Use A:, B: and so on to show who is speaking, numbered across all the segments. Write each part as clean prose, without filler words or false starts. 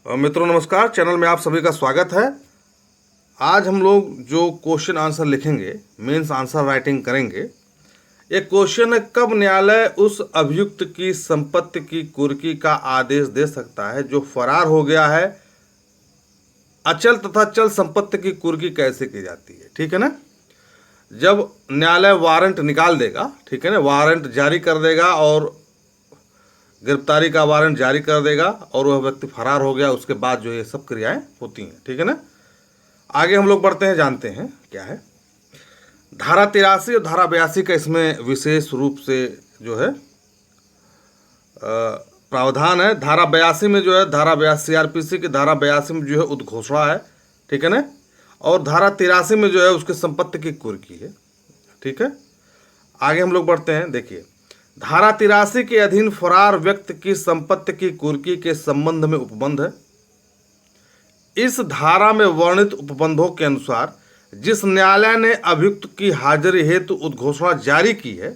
A: मित्रों नमस्कार, चैनल में आप सभी का स्वागत है। आज हम लोग जो क्वेश्चन आंसर लिखेंगे, मेंस आंसर राइटिंग करेंगे। एक क्वेश्चन है, कब न्यायालय उस अभियुक्त की संपत्ति की कुर्की का आदेश दे सकता है जो फरार हो गया है। अचल तथा चल संपत्ति की कुर्की कैसे की जाती है, ठीक है ना। जब न्यायालय वारंट निकाल देगा, ठीक है ना, वारंट जारी कर देगा और गिरफ्तारी का वारंट जारी कर देगा और वह व्यक्ति फरार हो गया, उसके बाद जो ये सब क्रियाएं होती हैं, ठीक है ना। आगे हम लोग बढ़ते हैं, जानते हैं क्या है। धारा 83 और धारा 82 का इसमें विशेष रूप से जो है प्रावधान है। धारा 82 में जो है, धारा 82 CRPC की धारा 82 में जो है उद्घोषणा है, ठीक है ना। और धारा 83 में जो है उसकी संपत्ति की कुर्की है, ठीक है। आगे हम लोग बढ़ते हैं, देखिए धारा 83 के अधीन फरार व्यक्ति की संपत्ति की कुर्की के संबंध में उपबंध है। इस धारा में वर्णित उपबंधों के अनुसार जिस न्यायालय ने अभियुक्त की हाजिरी हेतु उद्घोषणा जारी की है,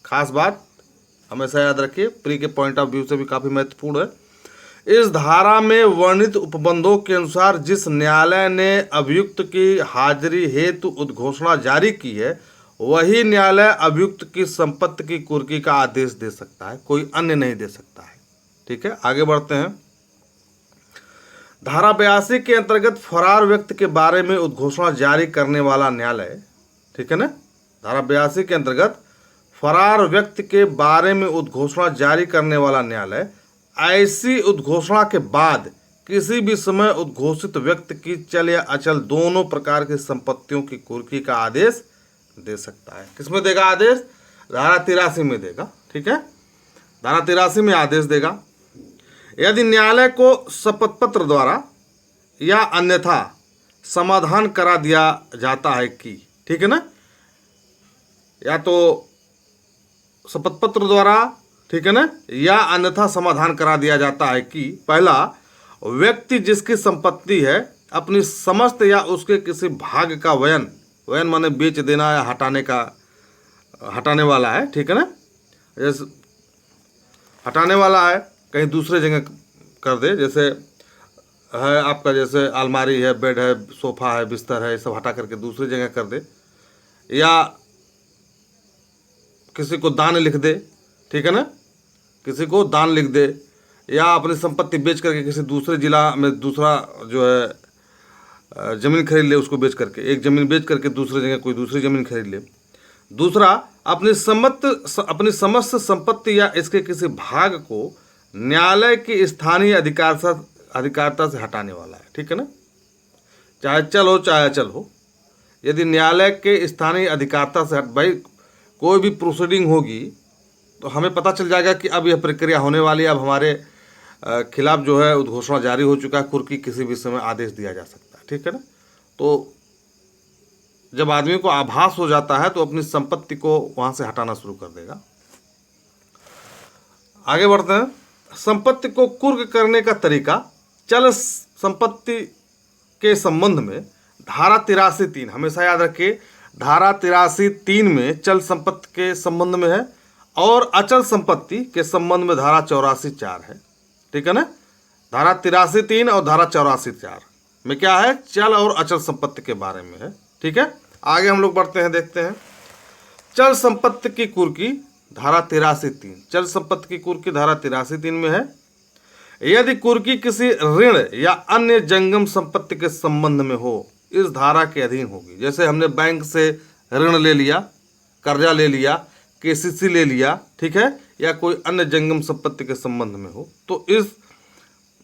A: खास बात हमेशा याद रखिए, प्री के पॉइंट ऑफ व्यू से भी काफी महत्वपूर्ण है। इस धारा में वर्णित उपबंधों के अनुसार जिस न्यायालय ने अभियुक्त की हाजिरी हेतु उद्घोषणा जारी की है, वही न्यायालय अभियुक्त की संपत्ति की कुर्की का आदेश दे सकता है, कोई अन्य नहीं दे सकता है, ठीक है। आगे बढ़ते हैं। धारा 82 के अंतर्गत फरार व्यक्ति के बारे में उद्घोषणा जारी करने वाला न्यायालय, ठीक है ना। धारा 82 के अंतर्गत फरार व्यक्ति के बारे में उद्घोषणा जारी करने वाला न्यायालय ऐसी उद्घोषणा के बाद किसी भी समय उद्घोषित व्यक्ति की चल या अचल दोनों प्रकार की संपत्तियों की कुर्की का आदेश दे सकता है। किसमें देगा आदेश? धारा 83 में देगा, ठीक है। धारा 83 में आदेश देगा। यदि न्यायालय को शपथ पत्र द्वारा या अन्यथा समाधान करा दिया जाता है कि, ठीक है ना, या तो शपथ पत्र द्वारा, ठीक है ना, या अन्यथा समाधान करा दिया जाता है कि पहला, व्यक्ति जिसकी संपत्ति है अपनी समस्त या उसके किसी भाग का वयन माने बेच देना या हटाने वाला है, ठीक है ना, जैसे हटाने वाला है, कहीं दूसरे जगह कर दे, जैसे है आपका, जैसे अलमारी है, बेड है, सोफा है, बिस्तर है, ये सब हटा करके दूसरी जगह कर दे, या किसी को दान लिख दे, ठीक है ना, किसी को दान लिख दे, या अपनी संपत्ति बेच करके किसी दूसरे जिला में दूसरा जो है जमीन खरीद ले, उसको बेच करके, एक जमीन बेच करके दूसरी जगह कोई दूसरी जमीन खरीद ले। दूसरा, अपनी समस्त संपत्ति या इसके किसी भाग को न्यायालय की स्थानीय अधिकारिता से हटाने वाला है, ठीक है ना, चाहे चल हो चाहे अचल हो। यदि न्यायालय के स्थानीय अधिकारिता से भाई कोई भी प्रोसीडिंग होगी तो हमें पता चल जाएगा कि अब यह प्रक्रिया होने वाली है, अब हमारे खिलाफ जो है उद्घोषणा जारी हो चुका है, कुर्की किसी भी समय आदेश दिया जा सकता है, ठीक है ना। तो जब आदमी को आभास हो जाता है तो अपनी संपत्ति को वहां से हटाना शुरू कर देगा। आगे बढ़ते हैं। संपत्ति को कुर्क करने का तरीका। चल संपत्ति के संबंध में धारा 83(3), हमेशा याद रखिए, धारा 83(3) में चल संपत्ति के संबंध में है और अचल संपत्ति के संबंध में धारा 84(4) है, ठीक है ना। धारा 83(3) और धारा 84(4) में क्या है? चल और अचल संपत्ति के बारे में है, ठीक है। आगे हम लोग बढ़ते हैं, देखते हैं। चल संपत्ति की कुर्की, धारा 83(3), चल संपत्ति की कुर्की धारा 83(3) में है। यदि कुर्की किसी ऋण या अन्य जंगम संपत्ति के संबंध में हो, इस धारा के अधीन होगी। जैसे हमने बैंक से ऋण ले लिया, कर्जा ले लिया, KCC ले लिया, ठीक है, या कोई अन्य जंगम संपत्ति के संबंध में हो तो इस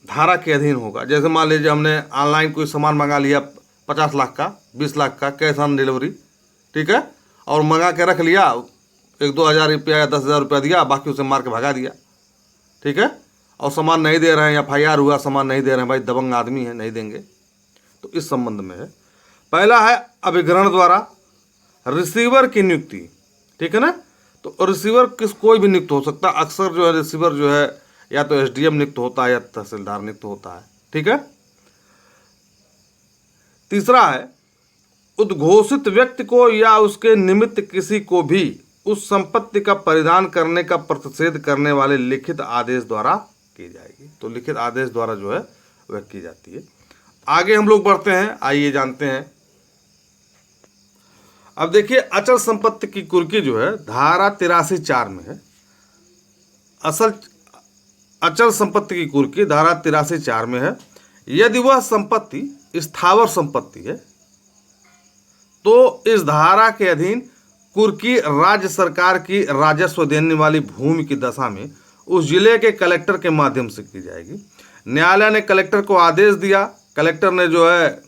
A: धारा के अधीन होगा। जैसे मान लीजिए हमने ऑनलाइन कोई सामान मंगा लिया 50 लाख का, 20 लाख का, कैश ऑन डिलीवरी, ठीक है, और मंगा के रख लिया, 1-2 हज़ार रुपया या 10,000 रुपया दिया, बाकी उसे मार के भगा दिया, ठीक है, और सामान नहीं दे रहे हैं, FIR हुआ, सामान नहीं दे रहे हैं, भाई दबंग आदमी है, नहीं देंगे, तो इस संबंध में है। पहला है अभिग्रहण द्वारा रिसीवर की नियुक्ति, ठीक है ना। तो रिसीवर कोई भी नियुक्त हो सकता है। अक्सर जो है रिसीवर जो है या तो SDM नियुक्त होता है या तहसीलदार नियुक्त होता है, ठीक है। तीसरा है उद्घोषित व्यक्ति को या उसके निमित्त किसी को भी उस संपत्ति का परिधान करने का प्रतिषेध करने वाले लिखित आदेश द्वारा की जाएगी। तो लिखित आदेश द्वारा जो है वह की जाती है। आगे हम लोग बढ़ते हैं, आइए जानते हैं। अब देखिए, अचल संपत्ति की कुर्की जो है धारा 83(4) में है। अचल संपत्ति की कुर्की धारा 83(4) में है। यदि वह संपत्ति स्थावर संपत्ति है तो इस धारा के अधीन कुर्की राज्य सरकार की राजस्व देने वाली भूमि की दशा में उस जिले के कलेक्टर के माध्यम से की जाएगी। न्यायालय ने कलेक्टर को आदेश दिया, कलेक्टर ने जो है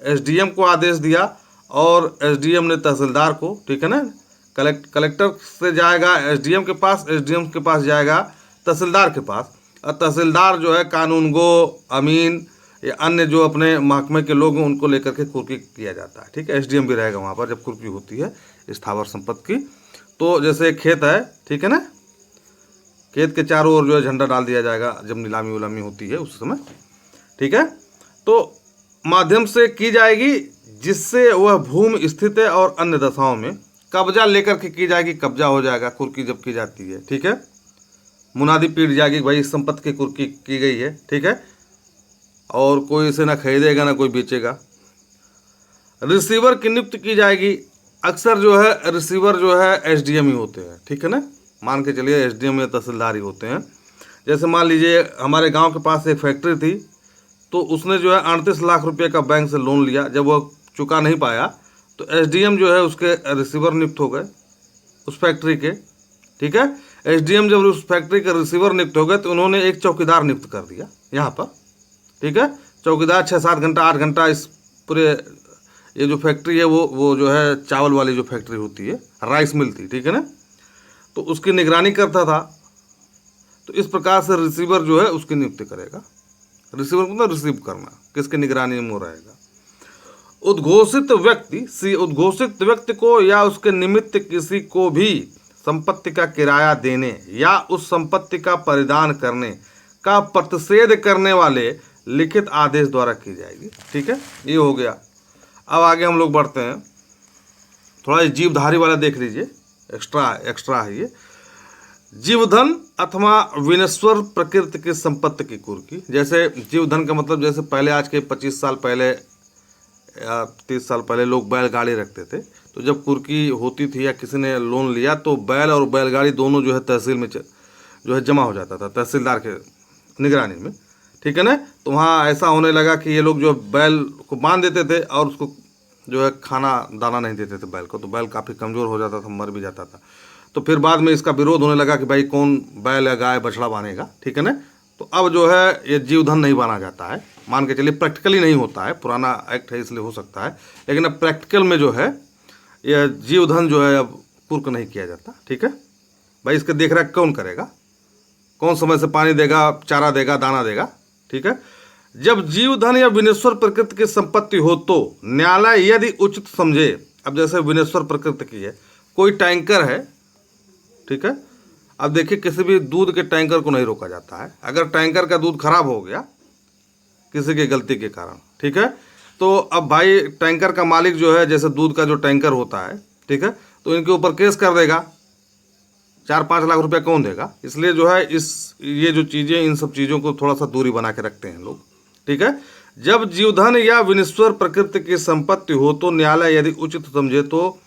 A: एसडीएम को आदेश दिया और एसडीएम ने तहसीलदार को, ठीक है ना, कलेक्टर से जाएगा एसडीएम के पास, एसडीएम के पास जाएगा तहसीलदार के पास, और तहसीलदार जो है कानूनगो, अमीन या अन्य जो अपने महकमे के लोग हैं उनको लेकर के कुर्की किया जाता है। ठीक है, एसडीएम भी रहेगा वहाँ पर जब कुर्की होती है स्थावर संपत्ति की। तो जैसे खेत है, ठीक है ना, खेत के चारों ओर जो है झंडा डाल दिया जाएगा जब नीलामी उलामी होती है उस समय, ठीक है। तो माध्यम से की जाएगी जिससे वह भूमि स्थित है और अन्य दशाओं में कब्जा लेकर के की जाएगी, कब्जा हो जाएगा कुर्की जब की जाती है। ठीक है, मुनादी पीट जाएगी, भाई इस संपत्ति की कुर्की की गई है, ठीक है, और कोई इसे ना खरीदेगा ना कोई बेचेगा। रिसीवर की नियुक्ति की जाएगी। अक्सर जो है रिसीवर जो है एसडीएम ही होते हैं, ठीक है ना, मान के चलिए एसडीएम या तहसीलदार ही होते हैं। जैसे मान लीजिए हमारे गांव के पास एक फैक्ट्री थी, तो उसने जो है 38 लाख रुपए का बैंक से लोन लिया। जब वह चुका नहीं पाया तो एसडीएम जो है उसके रिसीवर नियुक्त हो गए उस फैक्ट्री के, ठीक है। एसडीएम जब उस फैक्ट्री के रिसीवर नियुक्त हो गए तो उन्होंने एक चौकीदार नियुक्त कर दिया यहाँ पर, ठीक है। चौकीदार 6-7 घंटा 8 घंटा इस पूरे ये जो फैक्ट्री है वो जो है चावल वाली जो फैक्ट्री होती है, राइस मिल थी, ठीक है ना, तो उसकी निगरानी करता था। तो इस प्रकार से रिसीवर जो है उसकी नियुक्ति करेगा। रिसीवर को मतलब रिसीव करना, किसके निगरानी में वो रहेगा। उद्घोषित व्यक्ति को या उसके निमित्त किसी को भी संपत्ति का किराया देने या उस संपत्ति का परिधान करने का प्रतिषेध करने वाले लिखित आदेश द्वारा की जाएगी। ठीक है, ये हो गया। अब आगे हम लोग बढ़ते हैं, थोड़ा जीवधारी वाला देख लीजिए, एक्स्ट्रा है ये। जीवधन अथवा विनश्वर प्रकृति की संपत्ति की कुर्की। जैसे जीवधन का मतलब जैसे पहले आज के 25 साल पहले या 30 साल पहले लोग बैलगाड़ी रखते थे, तो जब कुर्की होती थी या किसी ने लोन लिया तो बैल और बैलगाड़ी दोनों जो है तहसील में जो है जमा हो जाता था तहसीलदार के निगरानी में, ठीक है ना। तो वहाँ ऐसा होने लगा कि ये लोग जो बैल को बांध देते थे और उसको जो है खाना दाना नहीं देते थे बैल को, तो बैल काफ़ी कमज़ोर हो जाता था, मर भी जाता था। तो फिर बाद में इसका विरोध होने लगा कि भाई कौन बैल या गाय बछड़ा बांधेगा, ठीक है ना। तो अब जो है ये जीवधन नहीं बांधा जाता है, मान के चलिए प्रैक्टिकली नहीं होता है, पुराना एक्ट है इसलिए हो सकता है, लेकिन अब प्रैक्टिकल में जो है ये जीवधन जो है अब कुर्क नहीं किया जाता। ठीक है भाई, इसके देख रेख कौन करेगा, कौन समय से पानी देगा, चारा देगा, दाना देगा, ठीक है। जब जीवधन या विनश्वर प्रकृति की संपत्ति हो तो न्यायालय यदि उचित समझे, अब जैसे विनश्वर प्रकृति की है, कोई टैंकर है, ठीक है। अब देखिए किसी भी दूध के टैंकर को नहीं रोका जाता है, अगर टैंकर का दूध खराब हो गया किसी की गलती के कारण, ठीक है, तो अब भाई टैंकर का मालिक जो है, जैसे दूध का जो टैंकर होता है, ठीक है, तो इनके ऊपर केस कर देगा, 4-5 लाख रुपया कौन देगा। इसलिए जो है ये जो चीज़ें, इन सब चीज़ों को थोड़ा सा दूरी बना के रखते हैं लोग, ठीक है। जब जीवधन या विनश्वर प्रकृति की संपत्ति हो तो न्यायालय यदि उचित समझे तो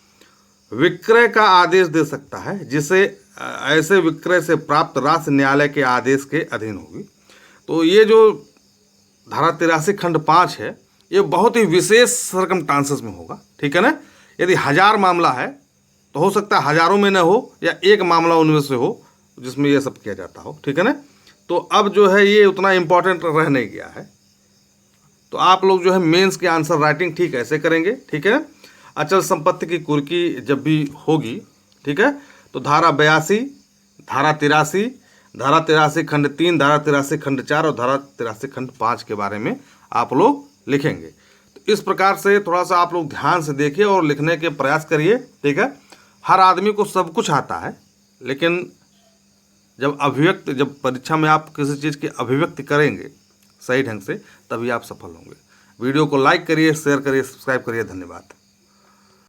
A: विक्रय का आदेश दे सकता है, जिसे ऐसे विक्रय से प्राप्त राशि न्यायालय के आदेश के अधीन होगी। तो ये जो धारा 83 खंड 5 है, ये बहुत ही विशेष सर्कमस्टांसेस में होगा, ठीक है ना। यदि 1000 मामला है तो हो सकता है हजारों में न हो या एक मामला उनमें से हो जिसमें ये सब किया जाता हो, ठीक है ना। तो अब जो है ये उतना इम्पोर्टेंट रह नहीं गया है, तो आप लोग जो है मेंस के आंसर राइटिंग ठीक ऐसे करेंगे, ठीक है। अचल संपत्ति की कुर्की जब भी होगी, ठीक है, तो धारा 82, धारा 83, धारा 83 खंड 3, धारा 83 खंड 4 और धारा 83 खंड 5 के बारे में आप लोग लिखेंगे। तो इस प्रकार से थोड़ा सा आप लोग ध्यान से देखिए और लिखने के प्रयास करिए, ठीक है। हर आदमी को सब कुछ आता है, लेकिन जब परीक्षा में आप किसी चीज़ की अभिव्यक्ति करेंगे सही ढंग से, तभी आप सफल होंगे। वीडियो को लाइक करिए, शेयर करिए, सब्सक्राइब करिए। धन्यवाद।